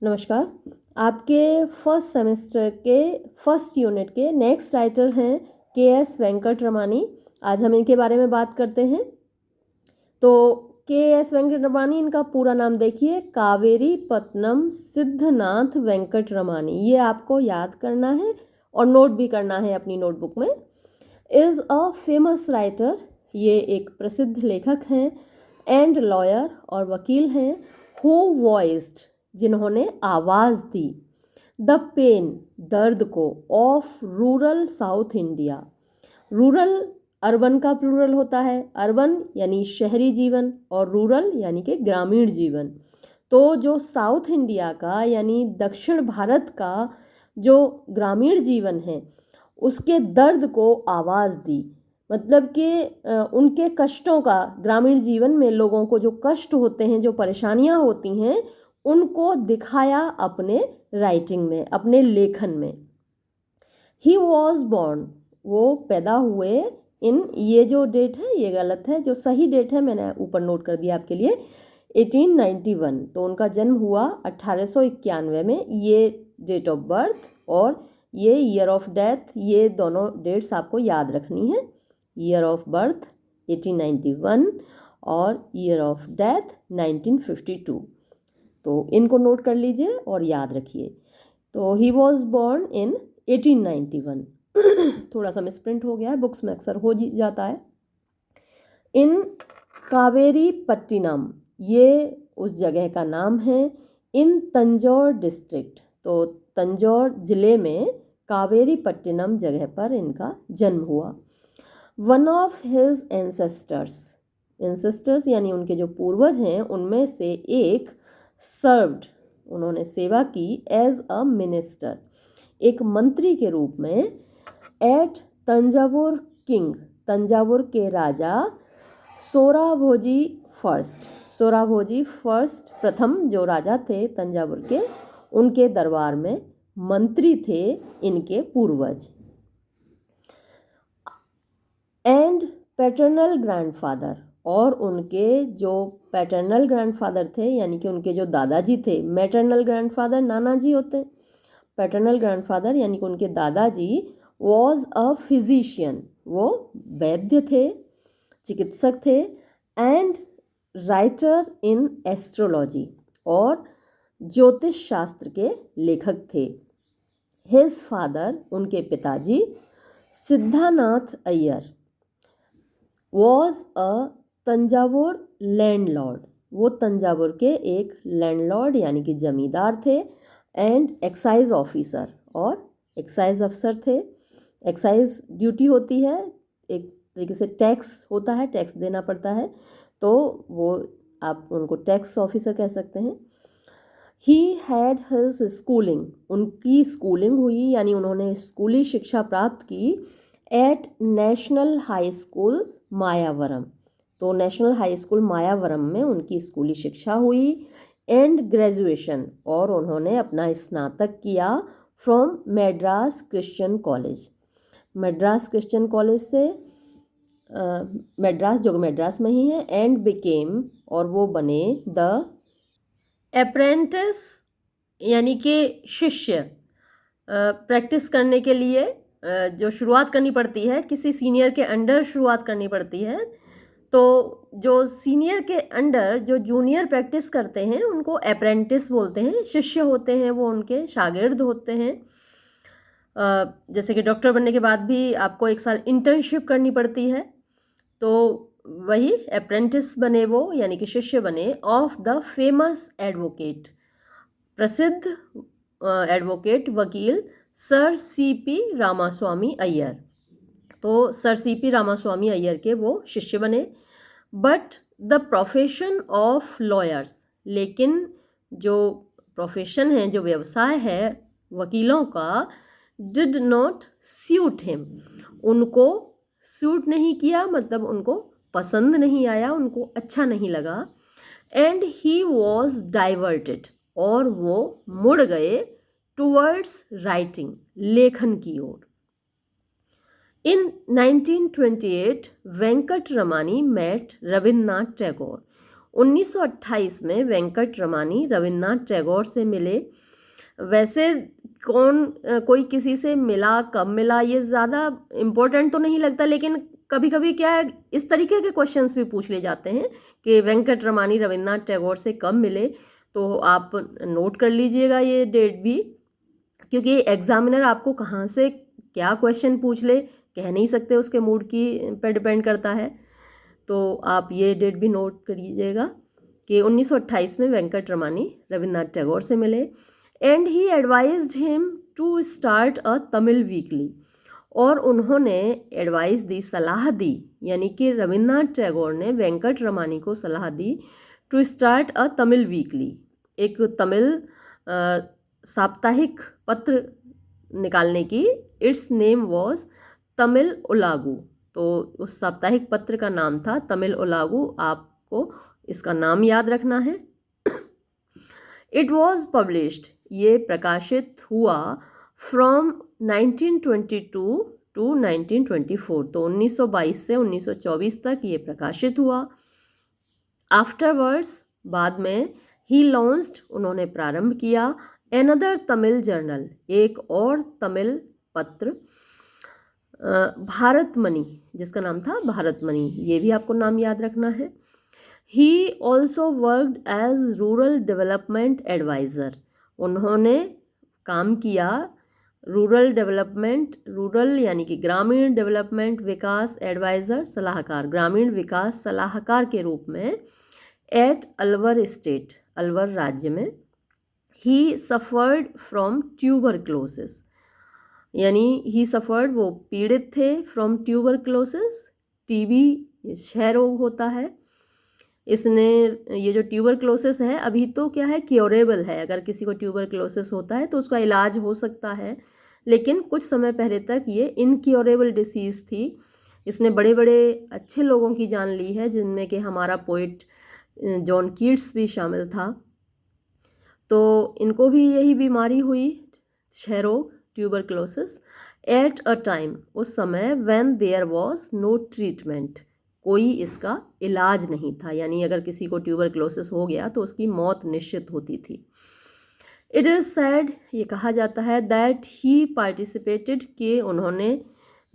नमस्कार। आपके first semester के फर्स्ट यूनिट के नेक्स्ट राइटर हैं के.एस. वेंकट रमानी। आज हम इनके बारे में बात करते हैं। तो के.एस. वेंकट रमानी, इनका पूरा नाम देखिए, कावेरी पत्तनम सिद्धनाथ वेंकट रमानी। ये आपको याद करना है और नोट भी करना है अपनी नोटबुक में। इज़ अ फेमस राइटर, ये एक प्रसिद्ध लेखक हैं, एंड लॉयर और वकील हैं, हु वॉइस्ड, जिन्होंने आवाज़ दी, द पेन, दर्द को, of rural south India. Rural urban का प्लूरल होता है, अर्बन यानी शहरी जीवन और रूरल यानी कि ग्रामीण जीवन। तो जो साउथ इंडिया का यानी दक्षिण भारत का जो ग्रामीण जीवन है उसके दर्द को आवाज़ दी, मतलब कि उनके कष्टों का, ग्रामीण जीवन में लोगों को जो कष्ट होते हैं, जो परेशानियां होती हैं, उनको दिखाया अपने राइटिंग में, अपने लेखन में। ही वॉज बॉर्न, वो पैदा हुए इन, ये जो डेट है ये गलत है, जो सही डेट है मैंने ऊपर नोट कर दिया आपके लिए, 1891। तो उनका जन्म हुआ 1891 में, ये डेट ऑफ बर्थ और ये ईयर ऑफ डेथ, ये दोनों डेट्स आपको याद रखनी है। ईयर ऑफ बर्थ 1891 और ईयर ऑफ डेथ 1952। तो इनको नोट कर लीजिए और याद रखिए। तो ही वॉज बॉर्न इन 1891। थोड़ा सा मिसप्रिंट हो गया है, बुक्स में अक्सर हो जाता है। इन कावेरी पट्टिनम, ये उस जगह का नाम है, इन तंजौर डिस्ट्रिक्ट, तो तंजौर जिले में कावेरी पट्टिनम जगह पर इनका जन्म हुआ। वन ऑफ हिज एंसेस्टर्स यानी उनके जो पूर्वज हैं उनमें से एक सर्व्ड, उन्होंने सेवा की, एज अ मिनिस्टर, एक मंत्री के रूप में, एट तंजावुर किंग, तंजावुर के राजा सोराभोजी फर्स्ट, प्रथम जो राजा थे तंजावुर के, उनके दरबार में मंत्री थे इनके पूर्वज। एंड पैटर्नल ग्रैंडफादर, और उनके जो पैटर्नल ग्रैंडफादर थे यानी कि उनके जो दादाजी थे, मैटरनल ग्रैंडफादर नाना जी होते, पैटर्नल ग्रैंडफादर यानी कि उनके दादाजी वॉज अ फिजिशियन, वो वैद्य थे, चिकित्सक थे, एंड राइटर इन एस्ट्रोलॉजी, और ज्योतिष शास्त्र के लेखक थे। हिज फादर, उनके पिताजी, Siddhanath Iyer, was a Thanjavur landlord, वो तंजावुर के एक लैंडलॉर्ड यानी कि जमींदार थे, एंड एक्साइज ऑफिसर, और एक्साइज अफसर थे। एक्साइज ड्यूटी होती है, एक तरीके से टैक्स होता है, टैक्स देना पड़ता है, तो वो आप उनको टैक्स ऑफिसर कह सकते हैं। ही हैड हिज स्कूलिंग, उनकी स्कूलिंग हुई यानी उन्होंने स्कूली शिक्षा प्राप्त की, at national high school Mayavaram, तो नेशनल हाई स्कूल मायावरम में उनकी स्कूली शिक्षा हुई, एंड ग्रेजुएशन, और उन्होंने अपना स्नातक किया from Madras Christian college, Madras Christian college से, मैड्रास जो मैड्रास में ही है, एंड बिकेम, और वो बने, द अप्रेंटिस यानी कि शिष्य, प्रैक्टिस करने के लिए जो शुरुआत करनी पड़ती है, किसी सीनियर के अंडर शुरुआत करनी पड़ती है, तो जो सीनियर के अंडर जो जूनियर प्रैक्टिस करते हैं उनको अप्रेंटिस बोलते हैं, शिष्य होते हैं, वो उनके शागिर्द होते हैं। जैसे कि डॉक्टर बनने के बाद भी आपको 1 साल इंटर्नशिप करनी पड़ती है, तो वही अप्रेंटिस बने वो, यानी कि शिष्य बने, ऑफ द फेमस एडवोकेट, प्रसिद्ध एडवोकेट, वकील, सर सी.पी. रामास्वामी अय्यर। तो सर सी.पी. रामास्वामी अय्यर के वो शिष्य बने। But the profession of lawyers, लेकिन जो प्रोफेशन है, जो व्यवसाय है वकीलों का, डिड नॉट सूट हिम, उनको सूट नहीं किया, मतलब उनको पसंद नहीं आया, उनको अच्छा नहीं लगा, एंड ही वॉज डाइवर्टेड, और वो मुड़ गए टूवर्ड्स राइटिंग, लेखन की ओर। इन 1928 वेंकट रमानी मेट रविन्द्रनाथ टैगोर, 1928 में वेंकट रमानी रविन्द्रनाथ टैगोर से मिले। वैसे कोई किसी से मिला, कब मिला, ये ज़्यादा इम्पोर्टेंट तो नहीं लगता, लेकिन कभी कभी क्या है, इस तरीके के क्वेश्चंस भी पूछ ले जाते हैं कि वेंकट रमानी रविन्द्रनाथ टैगोर से कब मिले। तो आप नोट कर लीजिएगा ये डेट भी, क्योंकि एग्जामिनर आपको कहाँ से क्या क्वेश्चन पूछ ले कह नहीं सकते, उसके मूड की पर डिपेंड करता है। तो आप ये डेट भी नोट करिएगा कि 1928 में वेंकट रमानी रविन्द्रनाथ टैगोर से मिले। And he advised him to start a Tamil weekly, और उन्होंने एडवाइस दी, सलाह दी, यानी कि रविन्द्रनाथ टैगोर ने वेंकट रमानी को सलाह दी to start a Tamil weekly, एक तमिल साप्ताहिक पत्र निकालने की। Its name was Tamil Ulagu. तो उस साप्ताहिक पत्र का नाम था तमिल उलागू, आपको इसका नाम याद रखना है। इट वॉज पब्लिश्ड, ये प्रकाशित हुआ फ्रॉम 1922 टू 1924, तो 1922 से 1924 तक ये प्रकाशित हुआ। आफ्टरवर्ड्स, बाद में, ही लॉन्च्ड, उन्होंने प्रारंभ किया, एनदर तमिल जर्नल, एक और तमिल पत्र, भारतमणि, जिसका नाम था भारतमणि, ये भी आपको नाम याद रखना है। He also worked as rural development adviser, उन्होंने काम किया रूरल डेवलपमेंट, रूरल यानी कि ग्रामीण डेवलपमेंट विकास एडवाइज़र, सलाहकार, ग्रामीण विकास सलाहकार के रूप में एट अलवर स्टेट, अलवर राज्य में। ही सफ़र्ड फ्रॉम ट्यूबरक्लोसिस, यानी ही सफ़र्ड, वो पीड़ित थे, फ्रॉम ट्यूबरक्लोसिस, टीबी क्षय रोग होता है। इसने, ये जो ट्यूबरक्लोसिस है अभी तो क्या है, क्योरेबल है, अगर किसी को ट्यूबरक्लोसिस होता है तो उसका इलाज हो सकता है, लेकिन कुछ समय पहले तक ये इनक्योरेबल डिसीज़ थी। इसने बड़े बड़े अच्छे लोगों की जान ली है, जिनमें कि हमारा पोइट जॉन कीट्स भी शामिल था। तो इनको भी यही बीमारी हुई, क्षय रोग, ट्यूबरक्लोसिस, एट अ टाइम, उस समय, when there was no treatment, कोई इसका इलाज नहीं था, यानी अगर किसी को ट्यूबरक्लोसिस हो गया तो उसकी मौत निश्चित होती थी। इट इज़ सैड, ये कहा जाता है, दैट ही पार्टिसिपेटेड, कि उन्होंने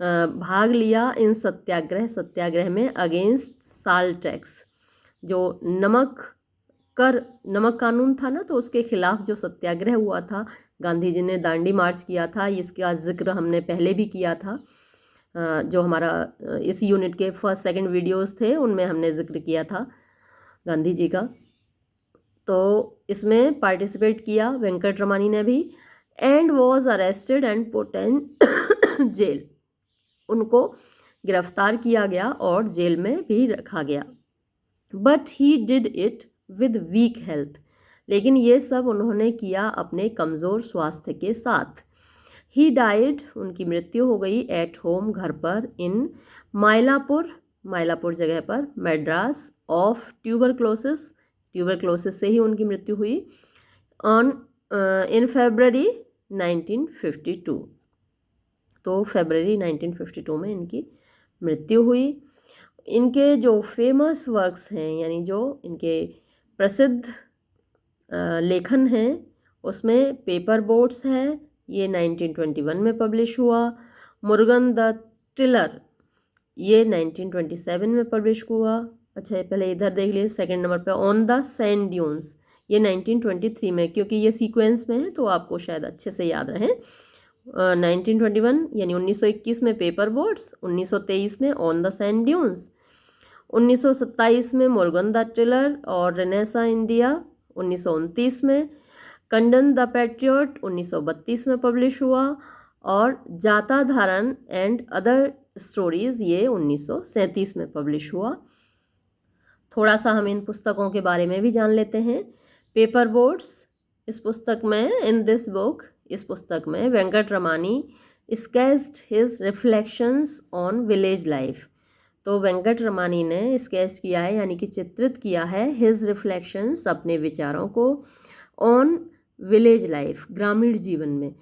भाग लिया इन सत्याग्रह, सत्याग्रह में अगेंस्ट साल्ट टैक्स, जो नमक कानून था ना, तो उसके खिलाफ जो सत्याग्रह हुआ था, गांधी जी ने दांडी मार्च किया था, इसका जिक्र हमने पहले भी किया था, जो हमारा इस यूनिट के फर्स्ट सेकंड वीडियोस थे उनमें हमने जिक्र किया था गांधी जी का। तो इसमें पार्टिसिपेट किया वेंकट रमानी ने भी। And was arrested and put in jail, उनको गिरफ्तार किया गया और जेल में भी रखा गया। But he did it with weak health, लेकिन ये सब उन्होंने किया अपने कमज़ोर स्वास्थ्य के साथ। ही डाइड, उनकी मृत्यु हो गई, एट होम, घर पर, इन मायलापुर जगह पर, मद्रास, ऑफ ट्यूबरक्लोसिस, ट्यूबरक्लोसिस से ही उनकी मृत्यु हुई, ऑन इन फरवरी 1952, तो फरवरी 1952 में इनकी मृत्यु हुई। इनके जो फेमस वर्क्स हैं, यानी जो इनके प्रसिद्ध लेखन हैं, उसमें पेपर बोट्स है, ये 1921 में पब्लिश हुआ। मुर्गन द टिलर, ये 1927 में पब्लिश हुआ। अच्छा, पहले इधर देख लिए, सेकंड नंबर पे ऑन द सैंड ड्यून्स, ये 1923 में, क्योंकि ये सीक्वेंस में है तो आपको शायद अच्छे से याद रहे। 1921 यानी 1921 में पेपर बोट्स, 1923 में ऑन द सैंड ड्यून्स, 1927 में मुर्गन द टिलर और रेनेसा इंडिया, 1929 में कंडन द पैट्रियट 1932 में पब्लिश हुआ, और जाता धारन एंड अदर स्टोरीज़ ये 1937 में पब्लिश हुआ। थोड़ा सा हम इन पुस्तकों के बारे में भी जान लेते हैं। पेपर बोट्स, इस पुस्तक में, इन दिस बुक, इस पुस्तक में Venkataramani sketched his reflections on village life, तो वेंकट रमानी ने स्केच किया है, यानी कि चित्रित किया है, हिज रिफ्लेक्शंस, अपने विचारों को, ऑन विलेज लाइफ, ग्रामीण जीवन में।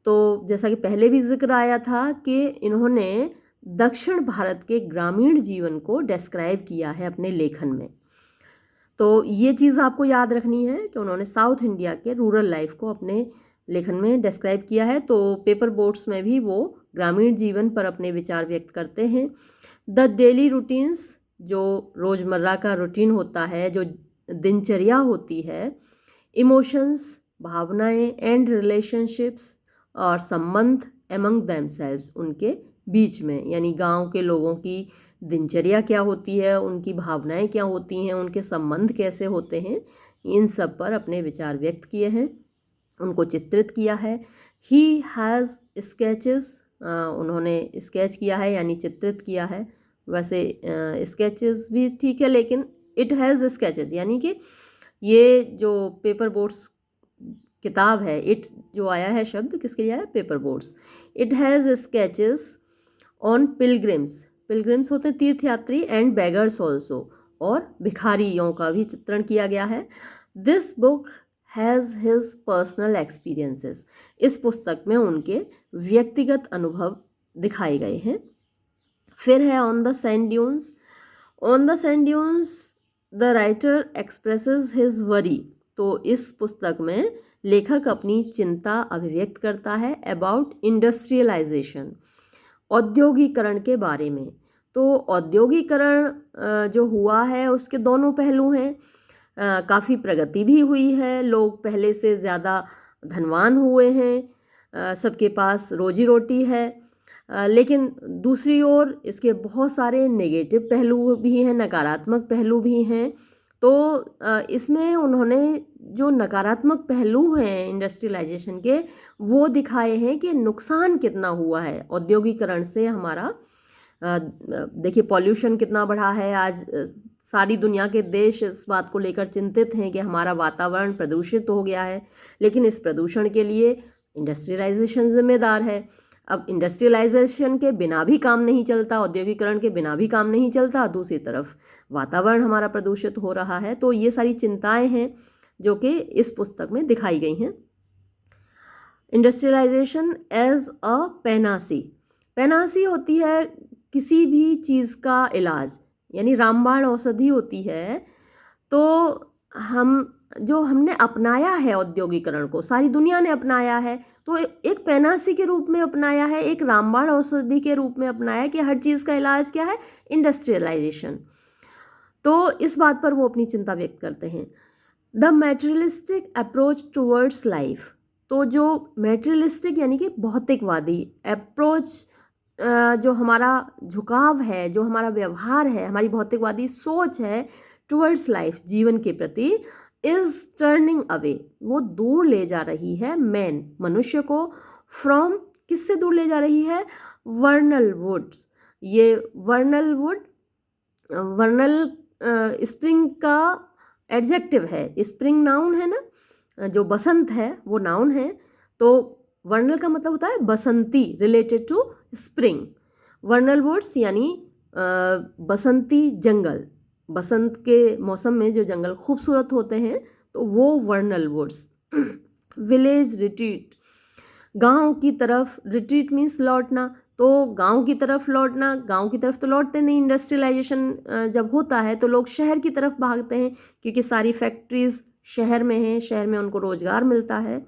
तो जैसा कि पहले भी जिक्र आया था कि इन्होंने दक्षिण भारत के ग्रामीण जीवन को डिस्क्राइब किया है अपने लेखन में। तो ये चीज़ आपको याद रखनी है कि उन्होंने साउथ इंडिया के रूरल लाइफ को अपने लेखन में डिस्क्राइब किया है। तो पेपर बोट्स में भी वो ग्रामीण जीवन पर अपने विचार व्यक्त करते हैं। द डेली रूटीन्स, जो रोज़मर्रा का रूटीन होता है, जो दिनचर्या होती है, इमोशंस, भावनाएं, एंड रिलेशनशिप्स और संबंध एमंग देमसेल्व्स, उनके बीच में, यानी गांव के लोगों की दिनचर्या क्या होती है, उनकी भावनाएं क्या होती हैं, उनके संबंध कैसे होते हैं, इन सब पर अपने विचार व्यक्त किए हैं, उनको चित्रित किया है। ही हैज़ स्केचेस, उन्होंने स्केच किया है यानी चित्रित किया है। वैसे स्केचेस भी ठीक है, लेकिन इट हैज़ स्केचेस, यानी कि ये जो पेपर बोट्स किताब है, इट जो आया है शब्द किसके लिए आया, paper boats. It has sketches on pilgrims, pilgrims होते हैं तीर्थयात्री, एंड बेगर्स ऑल्सो, और भिखारियों का भी चित्रण किया गया है। This book has his personal experiences, इस पुस्तक में उनके व्यक्तिगत अनुभव दिखाए गए हैं। फिर है on the sand dunes. On the sand dunes the writer expresses his worry, तो इस पुस्तक में लेखक अपनी चिंता अभिव्यक्त करता है अबाउट इंडस्ट्रियलाइजेशन, औद्योगिकरण के बारे में। तो औद्योगिकरण जो हुआ है उसके दोनों पहलू हैं। काफ़ी प्रगति भी हुई है, लोग पहले से ज़्यादा धनवान हुए हैं, सबके पास रोजी रोटी है, लेकिन दूसरी ओर इसके बहुत सारे नेगेटिव पहलू भी हैं, नकारात्मक पहलू भी हैं। तो इसमें उन्होंने जो नकारात्मक पहलू हैं इंडस्ट्रियलाइजेशन के, वो दिखाए हैं कि नुकसान कितना हुआ है औद्योगिकरण से हमारा। देखिए पॉल्यूशन कितना बढ़ा है आज, सारी दुनिया के देश इस बात को लेकर चिंतित हैं कि हमारा वातावरण प्रदूषित हो गया है, लेकिन इस प्रदूषण के लिए इंडस्ट्रियलाइजेशन जिम्मेदार है। अब इंडस्ट्रियलाइजेशन के बिना भी काम नहीं चलता, औद्योगिकरण के बिना भी काम नहीं चलता, दूसरी तरफ वातावरण हमारा प्रदूषित हो रहा है। तो ये सारी चिंताएं हैं जो कि इस पुस्तक में दिखाई गई हैं। इंडस्ट्रियलाइजेशन एज अ पेनासी, पेनासी होती है किसी भी चीज़ का इलाज, यानी रामबाण औषधि होती है। तो हमने अपनाया है औद्योगिकरण को, सारी दुनिया ने अपनाया है, तो एक पेनासी के रूप में अपनाया है, एक रामबाण औषधि के रूप में अपनाया कि हर चीज़ का इलाज क्या है, इंडस्ट्रियलाइजेशन। तो इस बात पर वो अपनी चिंता व्यक्त करते हैं। The materialistic approach towards life, तो जो मैटेरियलिस्टिक यानी कि भौतिकवादी अप्रोच, जो हमारा झुकाव है, जो हमारा व्यवहार है, हमारी भौतिकवादी सोच है टूवर्ड्स लाइफ, जीवन के प्रति, इज टर्निंग अवे, वो दूर ले जा रही है मैन, मनुष्य को, फ्रॉम, किससे दूर ले जा रही है, वर्नल वुड्स। ये वर्नल वुड, वर्नल स्प्रिंग का एडजेक्टिव है, स्प्रिंग नाउन है ना, जो बसंत है वो नाउन है, तो वर्नल का मतलब होता है बसंती, related to spring. Vernal woods यानी बसंती जंगल, बसंत के मौसम में जो जंगल खूबसूरत होते हैं, तो वो वर्नल वुड्स। विलेज रिट्रीट, गांव की तरफ, रिट्रीट मीन्स लौटना, तो गांव की तरफ लौटना, गांव की तरफ तो लौटते नहीं, इंडस्ट्रियलाइजेशन जब होता है तो लोग शहर की तरफ भागते हैं, क्योंकि सारी फैक्ट्रीज शहर में हैं, शहर में उनको रोजगार मिलता है,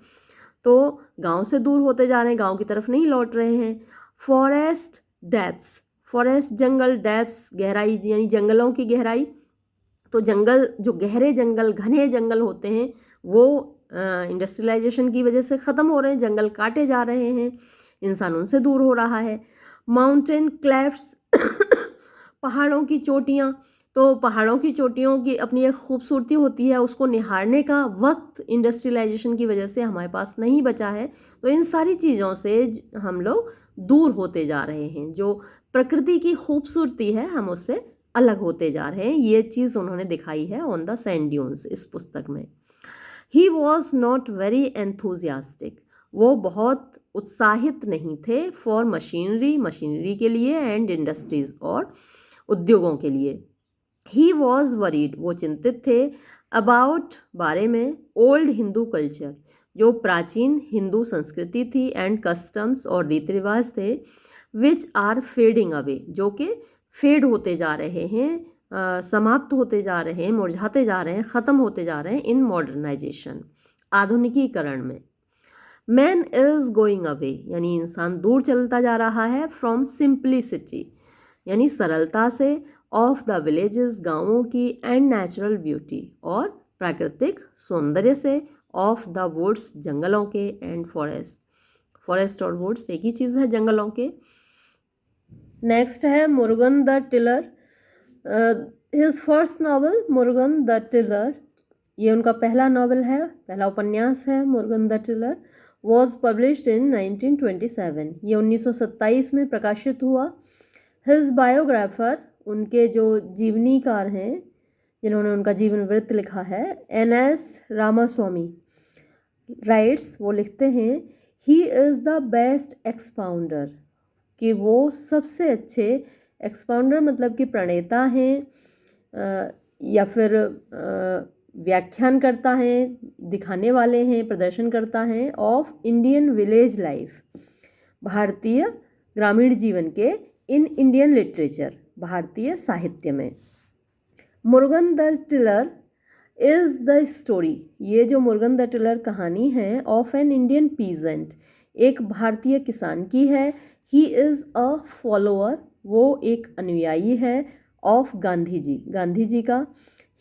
तो गांव से दूर होते जा रहे हैं, गांव की तरफ नहीं लौट रहे हैं। फॉरेस्ट डेप्थ्स, फॉरेस्ट जंगल, डेप्थ्स गहराई, यानी जंगलों की गहराई, तो जंगल, जो गहरे जंगल, घने जंगल होते हैं, वो इंडस्ट्रियलाइजेशन की वजह से ख़त्म हो रहे हैं, जंगल काटे जा रहे हैं, इंसान उनसे दूर हो रहा है। माउंटेन क्लेफ्ट्स, पहाड़ों की चोटियाँ, तो पहाड़ों की चोटियों की अपनी एक खूबसूरती होती है, उसको निहारने का वक्त इंडस्ट्रियलाइजेशन की वजह से हमारे पास नहीं बचा है। तो इन सारी चीज़ों से हम लोग दूर होते जा रहे हैं, जो प्रकृति की खूबसूरती है हम उससे अलग होते जा रहे हैं। ये चीज़ उन्होंने दिखाई है ऑन द सैंड ड्यून्स इस पुस्तक में। He was not very enthusiastic, वो बहुत उत्साहित नहीं थे, फॉर मशीनरी, मशीनरी के लिए, एंड इंडस्ट्रीज, और उद्योगों के लिए। ही वॉज वरीड, वो चिंतित थे, अबाउट, बारे में, ओल्ड हिंदू कल्चर, जो प्राचीन हिंदू संस्कृति थी, एंड कस्टम्स, और रीति रिवाज थे, विच आर फेडिंग अवे, जो कि फेड होते जा रहे हैं, समाप्त होते जा रहे हैं, मुरझाते जा रहे हैं, ख़त्म होते जा रहे हैं इन मॉडर्नाइजेशन, आधुनिकीकरण में। मैन इज़ गोइंग अवे, यानी इंसान दूर चलता जा रहा है, फ्रॉम सिंप्लिसिटी, यानी सरलता से, ऑफ द विलेजेस, गाँवों की, एंड नेचुरल ब्यूटी, और प्राकृतिक सौंदर्य से, ऑफ द वुड्स, जंगलों के, एंड फॉरेस्ट, फॉरेस्ट और वुड्स एक ही चीज़ है, जंगलों के। नेक्स्ट है Murugan the tiller, his first novel Murugan the tiller, ये उनका पहला नावल है, पहला उपन्यास है Murugan the tiller, was published in 1927, ये 1927 में प्रकाशित हुआ। हिज बायोग्राफर, उनके जो जीवनीकार हैं जिन्होंने उनका जीवन वृत्त लिखा है, NS रामास्वामी राइट्स, वो लिखते हैं, he is the best expounder, कि वो सबसे अच्छे एक्सपाउंडर मतलब कि प्रणेता हैं या फिर व्याख्यान करता है, दिखाने वाले हैं, प्रदर्शन करता है, ऑफ इंडियन विलेज लाइफ, भारतीय ग्रामीण जीवन के, इन इंडियन लिटरेचर, भारतीय साहित्य में। Murugan the tiller is the story, ये जो मुरुगन द टिलर कहानी है, ऑफ एन इंडियन पीजेंट, एक भारतीय किसान की है। ही इज़ अ फॉलोअर, वो एक अनुयायी है, ऑफ गांधी जी, गांधी जी का।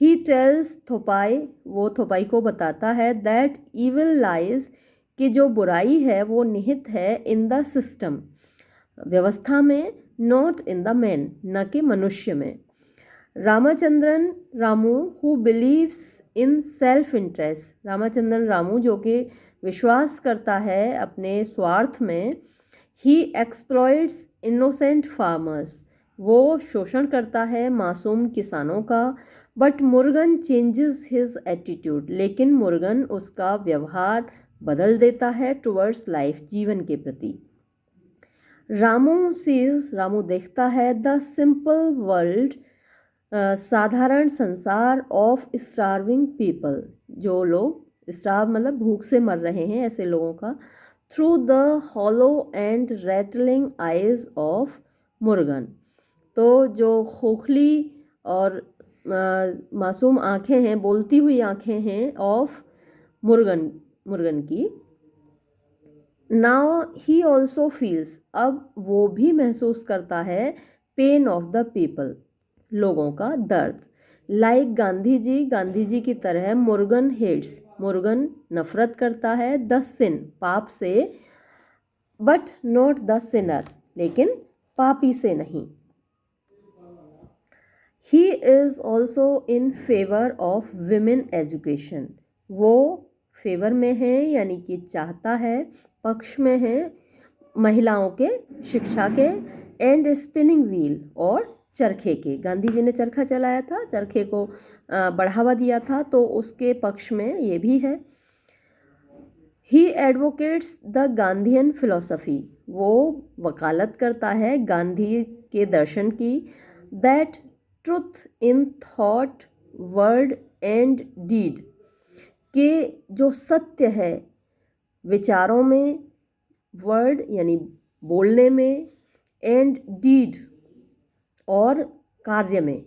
ही टेल्स थोपाई, वो थोपाई को बताता है, दैट इविल लाइज, कि जो बुराई है वो निहित है, इन द सिस्टम, व्यवस्था में, नॉट इन द मैन, न कि मनुष्य में। Ramachandran Ramu, who believes in self interest, Ramachandran Ramu जो कि विश्वास करता है अपने स्वार्थ में। ही एक्सप्लॉइट्स इनोसेंट फार्मर्स, वो शोषण करता है मासूम किसानों का। But Murugan changes his attitude, लेकिन मुरुगन उसका व्यवहार बदल देता है टुवर्ड्स लाइफ, जीवन के प्रति। रामू सीज, रामू देखता है, द सिंपल वर्ल्ड, साधारण संसार, ऑफ स्टार्विंग पीपल, जो लोग स्टार्व मतलब भूख से मर रहे हैं, ऐसे लोगों का, through the hollow and rattling eyes of Murugan, तो जो खोखली और मासूम आँखें हैं, बोलती हुई आँखें हैं, ऑफ मुरुगन, मुरुगन की। नाउ ही ऑल्सो फील्स, अब वो भी महसूस करता है, पेन ऑफ द पीपल, लोगों का दर्द। लाइक गांधी जी, गांधी जी की तरह, मुरुगन हेट्स, मुरुगन नफरत करता है, द सिन, पाप से, बट नॉट द सिनर, लेकिन पापी से नहीं। ही is also in favour of women education, वो फेवर में है, यानी कि चाहता है, पक्ष में है महिलाओं के शिक्षा के, एंड स्पिनिंग व्हील, और चरखे के, गांधी जी ने चरखा चलाया था, चरखे को बढ़ावा दिया था, तो उसके पक्ष में ये भी है। He advocates the Gandhian philosophy, वो वकालत करता है गांधी के दर्शन की, that truth in thought, word and deed, के जो सत्य है विचारों में, वर्ड यानी बोलने में, एंड डीड और कार्य में,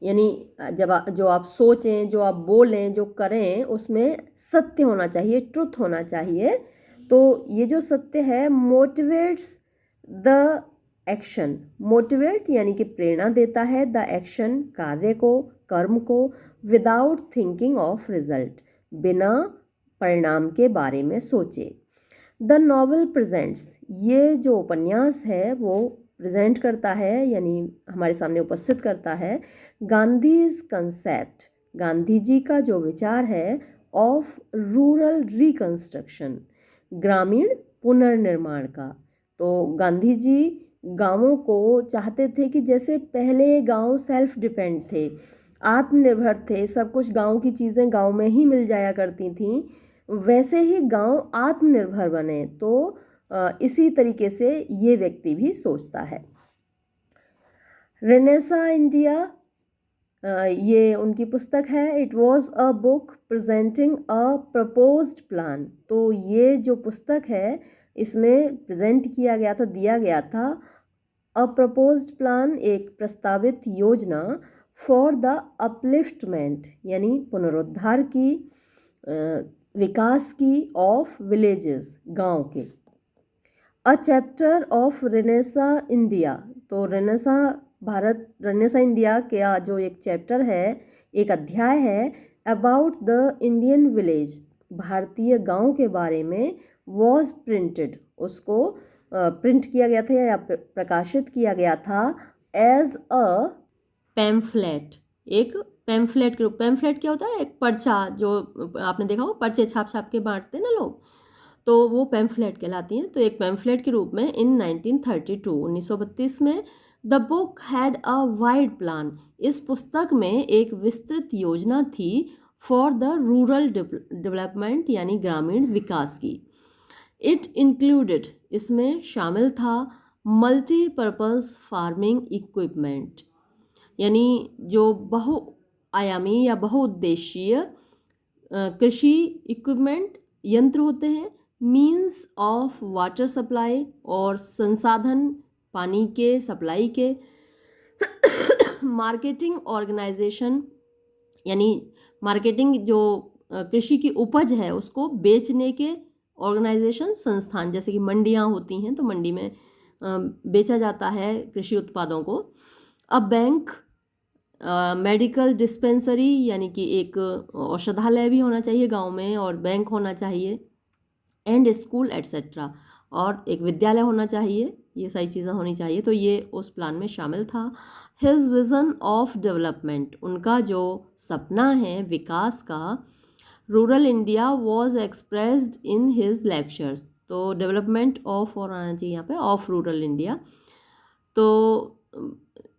यानी जो आप सोचें, जो आप बोलें, जो करें, उसमें सत्य होना चाहिए, ट्रुथ होना चाहिए। तो ये जो सत्य है, मोटिवेट्स द एक्शन, मोटिवेट यानी कि प्रेरणा देता है, द एक्शन, कार्य को, कर्म को, विदाउट थिंकिंग ऑफ रिजल्ट, बिना परिणाम के बारे में सोचे। द नॉवल प्रेजेंट्स, ये जो उपन्यास है वो प्रेजेंट करता है, यानी हमारे सामने उपस्थित करता है, गांधीज कंसेप्ट, गांधी जी का जो विचार है, ऑफ रूरल रिकंस्ट्रक्शन, ग्रामीण पुनर्निर्माण का। तो गांधी जी गांवों को चाहते थे कि जैसे पहले गांव सेल्फ डिपेंड थे, आत्मनिर्भर थे, सब कुछ गांव की चीज़ें गांव में ही मिल जाया करती थीं, वैसे ही गांव आत्मनिर्भर बने। तो इसी तरीके से ये व्यक्ति भी सोचता है। रेनेसा इंडिया, ये उनकी पुस्तक है। It was a book presenting a proposed plan, तो ये जो पुस्तक है इसमें प्रेजेंट किया गया था, दिया गया था, अ प्रपोज्ड प्लान, एक प्रस्तावित योजना, फॉर द अपलिफ्टमेंट यानी पुनरुद्धार की, विकास की, ऑफ विलेजेस गांव के। A chapter of Renaissance India, तो रेनेसा इंडिया का जो एक चैप्टर है, एक अध्याय है, अबाउट द इंडियन विलेज, भारतीय गांव के बारे में, वॉज प्रिंटेड, उसको प्रिंट किया गया था या प्रकाशित किया गया था, एज अ पैम्फलेट, एक पैम्फलेट के रूप। पैम्फलेट क्या होता है? एक पर्चा, जो आपने देखा हो पर्चे छाप छाप के बांटते हैं ना लोग, तो वो पैम्फलेट कहलाती हैं। तो एक पैम्फलेट के रूप में इन 1932 1932 में the book had a wide plan, इस पुस्तक में एक विस्तृत योजना थी फॉर द रूरल डेवलपमेंट यानी ग्रामीण विकास की। इट इंक्लूडेड, इसमें शामिल था, मल्टीपर्पज़ फार्मिंग इक्विपमेंट, यानी जो बहुआयामी या बहुउद्देशीय कृषि इक्विपमेंट, यंत्र होते हैं, मीन्स ऑफ वाटर सप्लाई, और संसाधन पानी के सप्लाई के, मार्केटिंग ऑर्गेनाइजेशन, यानी मार्केटिंग जो कृषि की उपज है उसको बेचने के ऑर्गेनाइजेशन, संस्थान, जैसे कि मंडियाँ होती हैं तो मंडी में बेचा जाता है कृषि उत्पादों को। अब बैंक, मेडिकल डिस्पेंसरी, यानी कि एक औषधालय भी होना चाहिए गांव में, और बैंक होना चाहिए, एंड स्कूल एट्सेट्रा, और एक विद्यालय होना चाहिए, ये सारी चीज़ें होनी चाहिए। तो ये उस प्लान में शामिल था। हिज विज़न ऑफ डेवलपमेंट, उनका जो सपना है विकास का, rural India was expressed in his lectures, तो डेवलपमेंट ऑफ और आना चाहिए यहाँ पे, ऑफ रूरल इंडिया। तो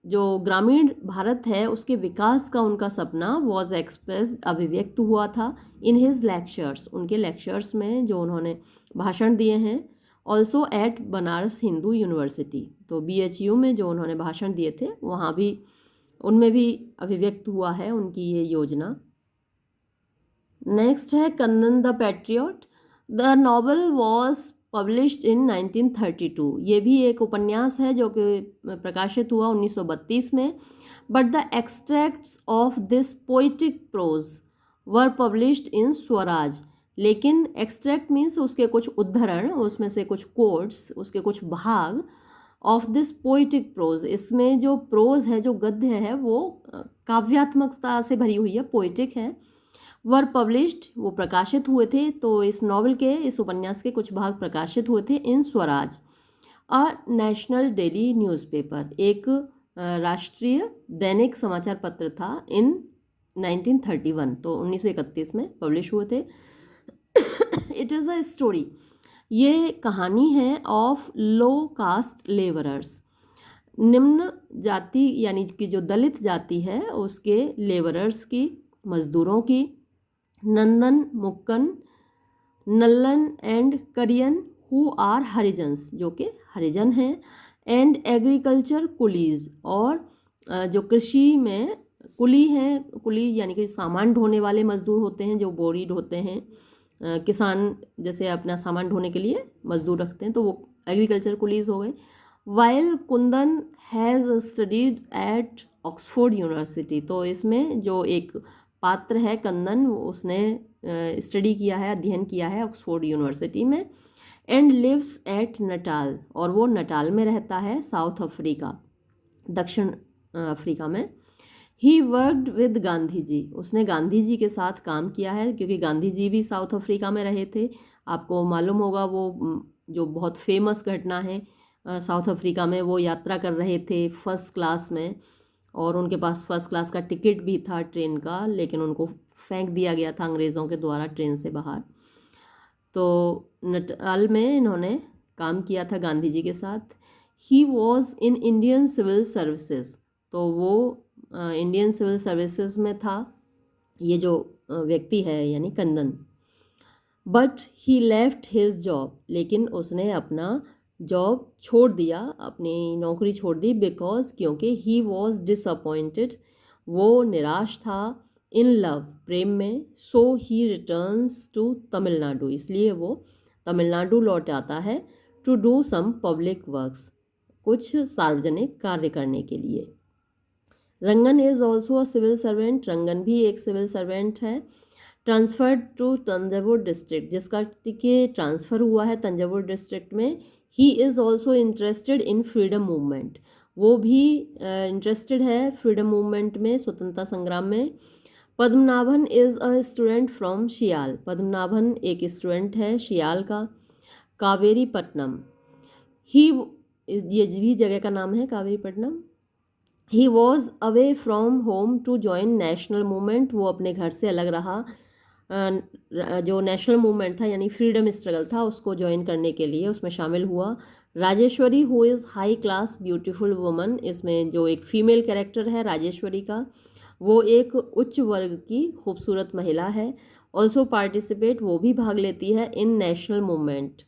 जो ग्रामीण भारत है उसके विकास का उनका सपना वॉज एक्सप्रेस, अभिव्यक्त हुआ था, इन हिज लेक्चर्स, उनके लेक्चर्स में जो उन्होंने भाषण दिए हैं। Also eight Banaras Hindu university, तो BHU में जो उन्होंने भाषण दिए थे वहाँ भी, उनमें भी अभिव्यक्त हुआ है उनकी ये योजना। नेक्स्ट है Kannan the patriot. The novel was published in 1932, ये भी एक उपन्यास है जो कि प्रकाशित हुआ 1932 में। But the extracts of this poetic prose were published in Swaraj, लेकिन एक्सट्रैक्ट मीन्स उसके कुछ उद्धरण, उसमें से कुछ कोट्स, उसके कुछ भाग, ऑफ दिस पोइटिक प्रोज, इसमें जो प्रोज है, जो गद्य है, वो काव्यात्मकता से भरी हुई है, पोइटिक है। वर पब्लिश्ड, वो प्रकाशित हुए थे, तो इस नॉवल के, इस उपन्यास के कुछ भाग प्रकाशित हुए थे in Swaraj, a national daily newspaper, एक राष्ट्रीय दैनिक समाचार पत्र था, इन 1931, तो 1931 में पब्लिश हुए थे। इट इज़ अ स्टोरी, ये कहानी है, ऑफ लो कास्ट लेबरर्स, निम्न जाति यानी कि जो दलित जाति है उसके लेबरर्स की, मजदूरों की, नंदन, मुक्कन, नल्लन एंड करियन, हु आर हरिजन्स, जो कि हरिजन हैं, एंड एग्रीकल्चर कुलीज, और जो कृषि में कुली हैं, कुली यानी कि सामान ढोने वाले मजदूर होते हैं, जो बोरी ढोते हैं, किसान जैसे अपना सामान ढोने के लिए मजदूर रखते हैं, तो वो एग्रीकल्चर कुलीज हो गए। While Kundan has studied at Oxford university, तो इसमें जो एक पात्र है कंदन, उसने स्टडी किया है, अध्ययन किया है ऑक्सफोर्ड यूनिवर्सिटी में। एंड लिव्स एट नटाल, और वो नटाल में रहता है, साउथ अफ्रीका, दक्षिण अफ्रीका में। He worked with Gandhi ji, उसने गांधी जी के साथ काम किया है, क्योंकि गांधी जी भी साउथ अफ्रीका में रहे थे। आपको मालूम होगा वो जो बहुत फेमस घटना है, साउथ अफ्रीका में वो यात्रा कर रहे थे फर्स्ट क्लास में, और उनके पास फर्स्ट क्लास का टिकट भी था ट्रेन का, लेकिन उनको फेंक दिया गया था अंग्रेज़ों के द्वारा ट्रेन से बाहर। तो नटाल में इन्होंने काम किया था गांधी जी के साथ। He was in Indian civil services, तो वो इंडियन सिविल सर्विसेज में था, ये जो व्यक्ति है यानी Kandan. But he left his job, लेकिन उसने अपना जॉब छोड़ दिया, अपनी नौकरी छोड़ दी, बिकॉज, क्योंकि ही वॉज डिसअपॉइंटेड, वो निराश था, इन लव, प्रेम में, so he returns to Tamilnadu, इसलिए वो तमिलनाडु लौट आता है, to do some public works, कुछ सार्वजनिक कार्य करने के लिए। Rangan is also a civil servant, Rangan भी एक सिविल सर्वेंट है। ट्रांसफर्ड टू तंजावुर डिस्ट्रिक्ट, जिसका कि ट्रांसफ़र हुआ है तंजावुर डिस्ट्रिक्ट में। He is also interested in freedom movement, वो भी इंटरेस्टेड है फ्रीडम मूवमेंट में, स्वतंत्रता संग्राम में। Padmanabhan is a student from Shiyali, Padmanabhan एक स्टूडेंट है शियाल का। कावेरी पट्टनम, ही, ये भी जगह का नाम है Kaveri Pattinam. He was away from home to join national movement, वो अपने घर से अलग रहा जो नेशनल मूवमेंट था यानी फ्रीडम स्ट्रगल था उसको ज्वाइन करने के लिए, उसमें शामिल हुआ। Rajeshwari who is high class beautiful woman, इसमें जो एक फीमेल कैरेक्टर है राजेश्वरी का, वो एक उच्च वर्ग की खूबसूरत महिला है। ऑल्सो पार्टिसिपेट, वो भी भाग लेती है इन नेशनल मूवमेंट,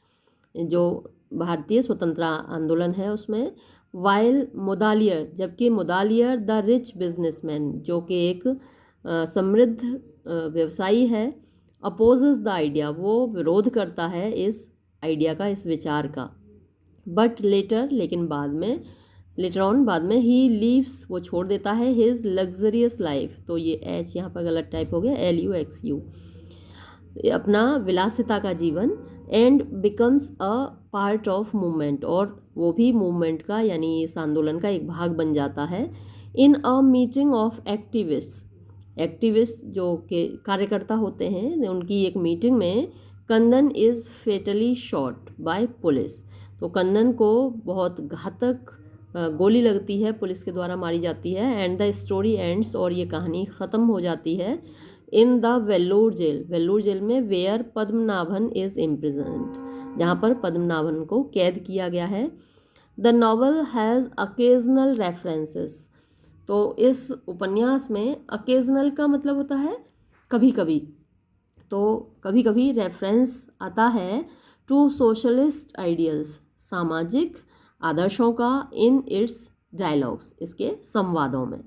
जो भारतीय स्वतंत्रता आंदोलन है उसमें। वाइल मुदालियर, जबकि मुदालियर द रिच बिजनेसमैन, जो कि एक समृद्ध व्यवसायी है, अपोजेस द आइडिया, वो विरोध करता है इस आइडिया का, इस विचार का। बट लेटर, लेकिन बाद में, लेटर ऑन, बाद में, ही लीव्स, वो छोड़ देता है हिज लग्जरियस लाइफ, तो ये एच यहाँ पर गलत टाइप हो गया, LUXU, अपना विलासिता का जीवन। And becomes a part of movement, और वो भी मूवमेंट का यानी इस आंदोलन का एक भाग बन जाता है। In a meeting of activist, activist जो के कार्यकर्ता होते हैं, उनकी एक मीटिंग में Kandan is fatally shot by police, तो कंदन को बहुत घातक गोली लगती है, पुलिस के द्वारा मारी जाती है। एंड द स्टोरी एंड्स, और ये कहानी ख़त्म हो जाती है in the Vellore jail, Vellore jail में, वेयर पद्मनाभन इज़ इम्प्रिजन्ड, जहाँ पर पद्मनाभन को कैद किया गया है। The novel has occasional references, तो इस उपन्यास में अकेजनल का मतलब होता है कभी कभी, तो कभी कभी रेफरेंस आता है टू सोशलिस्ट आइडियल्स, सामाजिक आदर्शों का, इन इट्स डायलॉग्स, इसके संवादों में।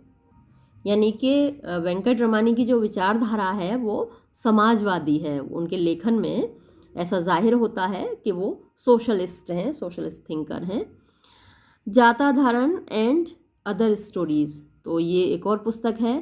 यानी कि वेंकट रमानी की जो विचारधारा है वो समाजवादी है, उनके लेखन में ऐसा जाहिर होता है कि वो सोशलिस्ट हैं, सोशलिस्ट थिंकर हैं। जाताधारण एंड अदर स्टोरीज, तो ये एक और पुस्तक है।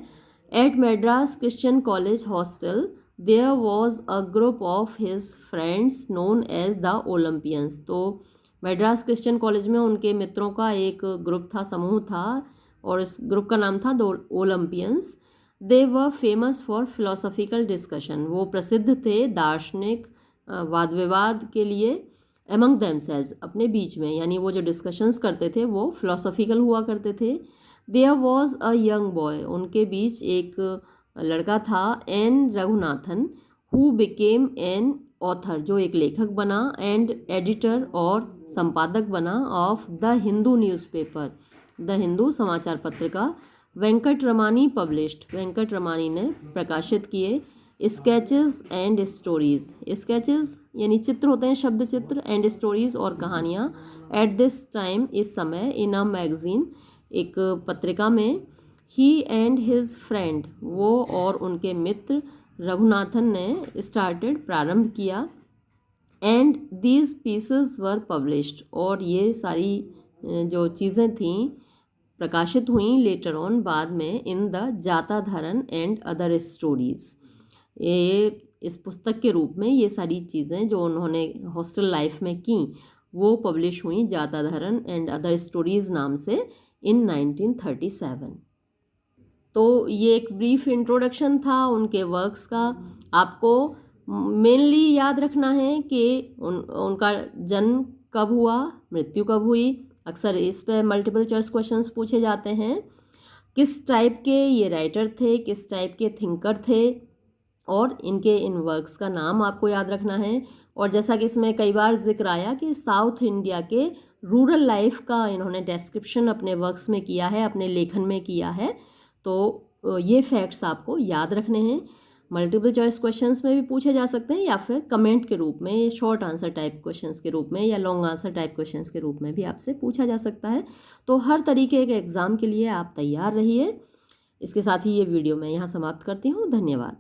At Madras Christian College hostel there was a group of his friends known as the Olympians, तो मेड्रास क्रिश्चियन कॉलेज में उनके मित्रों का एक ग्रुप था, समूह था, और इस ग्रुप का नाम था the Olympians. They were famous for philosophical discussion, वो प्रसिद्ध थे दार्शनिक वाद विवाद के लिए। एमंग देमसेल्व्स, अपने बीच में, यानी वो जो डिस्कशंस करते थे वो फिलोसॉफिकल हुआ करते थे। There was a young boy, उनके बीच एक लड़का था, N Raghunathan, who became an author, जो एक लेखक बना, एंड एडिटर, और संपादक बना, of the Hindu newspaper, the Hindu समाचार पत्र का। वेंकट रमानी पब्लिश्ड, वेंकट रमानी ने प्रकाशित किए। स्केचेस एंड स्टोरीज, स्केचेस यानी चित्र होते हैं, शब्द चित्र, एंड स्टोरीज और कहानियाँ। एट दिस टाइम, इस समय, इन अ मैगजीन, एक पत्रिका में। ही एंड हिज फ्रेंड, वो और उनके मित्र रघुनाथन ने स्टार्टेड, प्रारंभ किया। And these pieces were published, और ये सारी जो चीज़ें थीं प्रकाशित हुई लेटर ऑन, बाद में, in the Jatadharan and other stories, ये इस पुस्तक के रूप में ये सारी चीज़ें जो उन्होंने हॉस्टल लाइफ में की वो पब्लिश हुई जाताधारण एंड अदर स्टोरीज नाम से इन 1937। तो ये एक ब्रीफ इंट्रोडक्शन था उनके वर्क्स का। आपको मेनली याद रखना है कि उनका जन्म कब हुआ, मृत्यु कब हुई, अक्सर इस पे मल्टीपल चॉइस क्वेश्चंस पूछे जाते हैं। किस टाइप के ये राइटर थे, किस टाइप के थिंकर थे, और इनके इन वर्क्स का नाम आपको याद रखना है। और जैसा कि इसमें कई बार जिक्र आया कि साउथ इंडिया के रूरल लाइफ का इन्होंने डिस्क्रिप्शन अपने वर्क्स में किया है, अपने लेखन में किया है, तो ये फैक्ट्स आपको याद रखने हैं। मल्टीपल चॉइस क्वेश्चंस में भी पूछे जा सकते हैं, या फिर कमेंट के रूप में, शॉर्ट आंसर टाइप क्वेश्चंस के रूप में, या लॉन्ग आंसर टाइप क्वेश्चंस के रूप में भी आपसे पूछा जा सकता है। तो हर तरीके के एग्ज़ाम के लिए आप तैयार रहिए। इसके साथ ही ये वीडियो मैं यहाँ समाप्त करती हूँ। धन्यवाद।